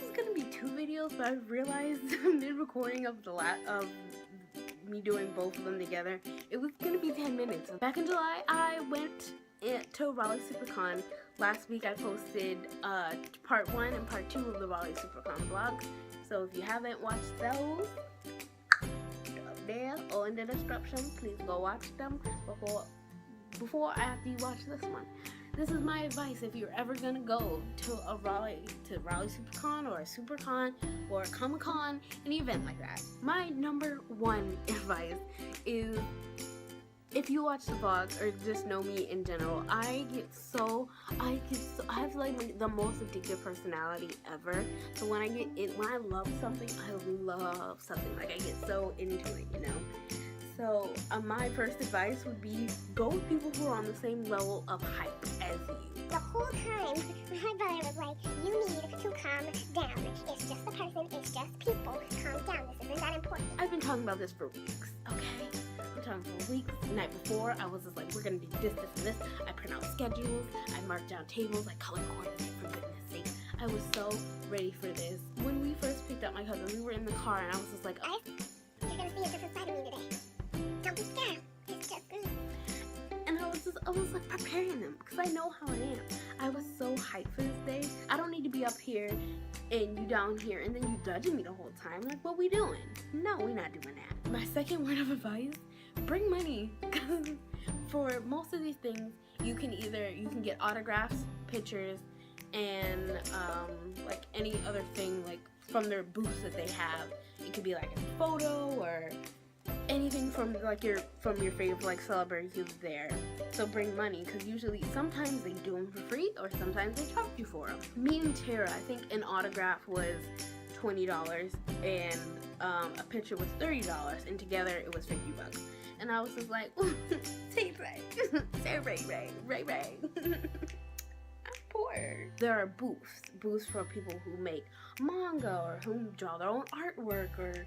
was gonna be 2 videos, but I realized mid-recording of me doing both of them together, it was gonna be 10 minutes. Back in July, I went to Raleigh Supercon. Last week I posted part 1 and part 2 of the Raleigh Supercon vlogs. So if you haven't watched those, up there or in the description, please go watch them before after you watch this one. This is my advice if you're ever gonna go to Raleigh Supercon or a Supercon or a Comic-Con, an event like that. My number 1 advice is, if you watch the vlogs or just know me in general, I have like the most addictive personality ever. So when I love something, like I get so into it, you know. So my first advice would be go with people who are on the same level of hype as you. The whole time, my brother was like, you need to calm down. It's just a person, it's just people. Calm down, this isn't that important. I've been talking about this for weeks, okay? I'm talking for weeks. The night before, I was just like, we're gonna do this, this, and this. I print out schedules, I mark down tables, I color coordinate, for goodness sake. I was so ready for this. When we first picked up my cousin, we were in the car, and I was just like, oh. You're gonna see a different side of me today. Don't be scared. It's just good. And I was like preparing them because I know how I am. I was so hyped for this day. I don't need to be up here and you down here and then you judging me the whole time. Like, what we doing? No, we're not doing that. My second word of advice, bring money. Because for most of these things, you can get autographs, pictures, and like any other thing like from their booths that they have. It could be like a photo or anything from your favorite like celebrity who's there. So bring money, because usually sometimes they do them for free or sometimes they charge you for them. Me and Tara, I think an autograph was $20 and a picture was $30, and together it was $50. And I was just like, say right. I'm poor. There are booths for people who make manga or who draw their own artwork, or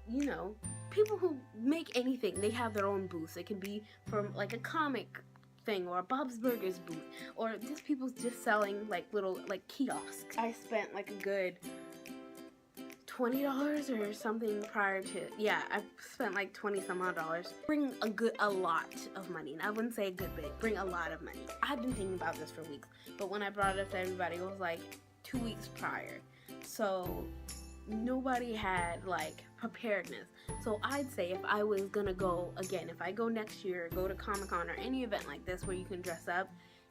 you know, people who make anything. They have their own booths. It can be from like a comic thing or a Bob's Burgers booth, or just people just selling like little like kiosks. I spent like a good $20 or something prior to, yeah, I spent like 20 some odd dollars. Bring a lot of money, and I wouldn't say a good bit, bring a lot of money. I've been thinking about this for weeks, but when I brought it up to everybody, it was like 2 weeks prior. So nobody had like preparedness. So I'd say if I was gonna go again, if I go next year, go to Comic-Con or any event like this where you can dress up,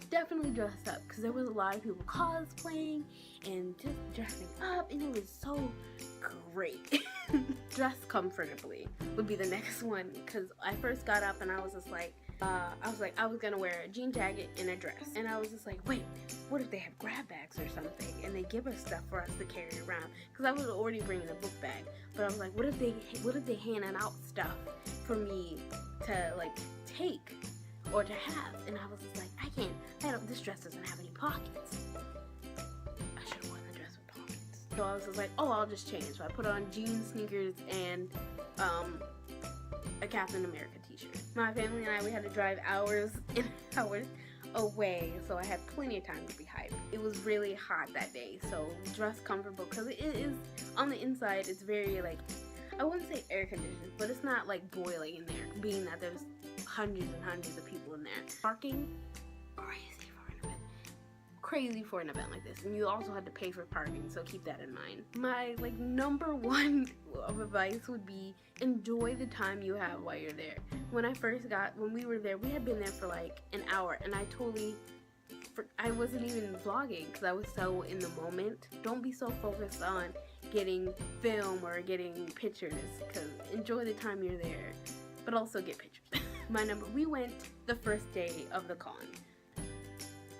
definitely dress up, because there was a lot of people cosplaying and just dressing up, and it was so great. Dress comfortably would be the next one, because I first got up and I was just like, I was gonna wear a jean jacket and a dress, and I was just like, wait, what if they have grab bags or something and they give us stuff for us to carry around? Because I was already bringing a book bag, but I was like, what if they handing out stuff for me to like take or to have? And I was just like, this dress doesn't have any pockets. I should have worn the dress with pockets. So I was just like, oh, I'll just change. So I put on jeans, sneakers, and a Captain America t-shirt. My family and I, we had to drive hours and hours away, so I had plenty of time to be hyped. It was really hot that day, so dress comfortable, because it is, on the inside, it's very like, I wouldn't say air conditioned, but it's not like boiling in there, being that there's hundreds and hundreds of people in there. Parking, crazy for an event like this, and you also had to pay for parking, so keep that in mind. My like number 1 of advice would be enjoy the time you have while you're there. When we were there, we had been there for like an hour, and I wasn't even vlogging because I was so in the moment. Don't be so focused on getting film or getting pictures, because enjoy the time you're there, but also get pictures. We went the first day of the con.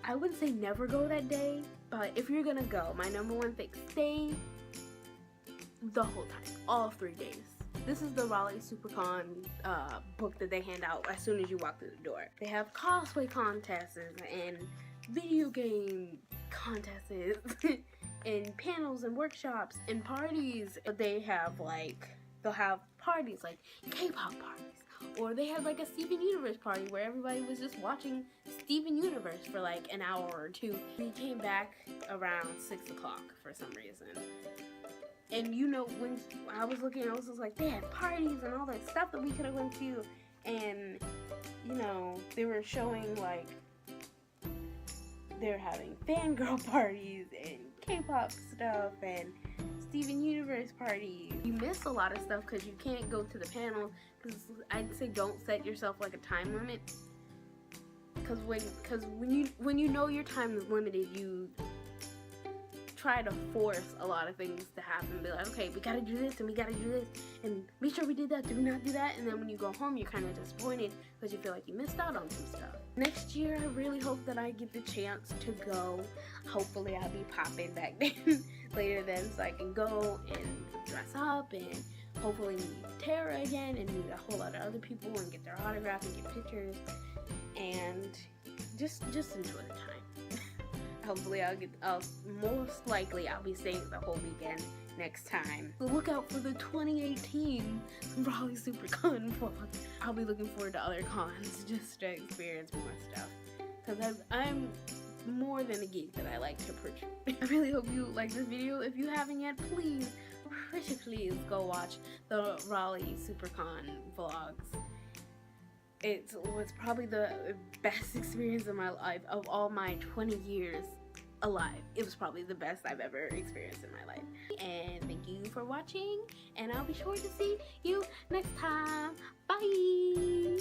I would say never go that day, but if you're gonna go, my number 1 thing, stay the whole time, all 3 days. This is the Raleigh Supercon book that they hand out as soon as you walk through the door. They have cosplay contests and video game contests and panels and workshops and parties. They'll have parties like K-pop parties Or they had like a Steven Universe party where everybody was just watching Steven Universe for like an hour or two. We came back around 6 o'clock for some reason. And you know, when I was looking, I was just like, they had parties and all that stuff that we could have went to. And, you know, they were showing like, they're having fangirl parties and K-pop stuff and Steven Universe parties. You miss a lot of stuff because you can't go to the panel. Because I'd say don't set yourself like a time limit. Because when you know your time is limited, you try to force a lot of things to happen. Be like, okay, we gotta do this and we gotta do this and make sure we did that. Did we not do that? And then when you go home, you're kind of disappointed because you feel like you missed out on some stuff. Next year, I really hope that I get the chance to go. Hopefully, I'll be popping back then later then, so I can go and dress up and hopefully meet Tara again and meet a whole lot of other people and get their autograph and get pictures and just enjoy the time. Hopefully most likely I'll be staying the whole weekend next time. So look out for the 2018 Raleigh Supercon vlog. I'll be looking forward to other cons just to experience more stuff. Because I'm more than a geek that I like to portray. I really hope you like this video. If you haven't yet, please, pretty please go watch the Raleigh Supercon vlogs. It was probably the best experience of my life. Of all my 20 years alive, it was probably the best I've ever experienced in my life. And thank you for watching, and I'll be sure to see you next time. Bye!